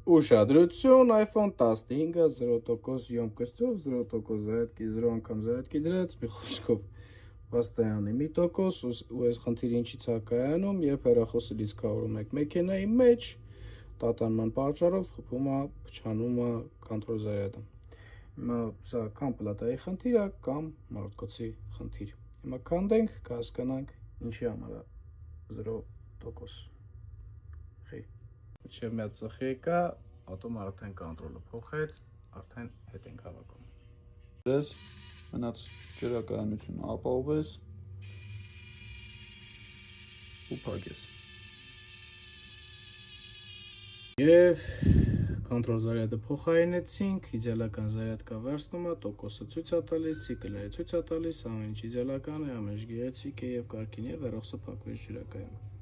Ուշադրություն, iPhone 15-ը 0% յոմկոստով, 0% зарядки, 0 անգամ зарядки դրած, մի խոսքով պաստայանի 1%, ու այս խնդիրը ինչից է կայանում, երբ հեռախոսը լիցքավորում եք մեքենայի մեջ, տատանման պատճառով խփում է, փչանում է կոնտրոլ զարյադը։ Հիմա սա կամ պլատայի խնդիր է, կամ մարտկոցի խնդիր։ Հիմա քանդենք, կհասկանանք ինչի համար է 0%։ Մինչև մի հատ ծխի եկա, ատոմը արդեն կոնտրոլը փոխեց, արդեն հետ ենք հավաքում։ Դες մնաց ջրակայանությունը ապահովես ու փակես։ Եվ կոնտրոլ զարյադը փոխարինեցինք, իդեալական զարյադկա վերցնում է, տոկոսը ցույց է տալիս, ցիկլները ցույց է տալիս, ամեն ինչ իդեալական է, ամեն ինչ գեղեցիկ է եւ կարգին է, հեռախոսը փակվեց ջրակայանում։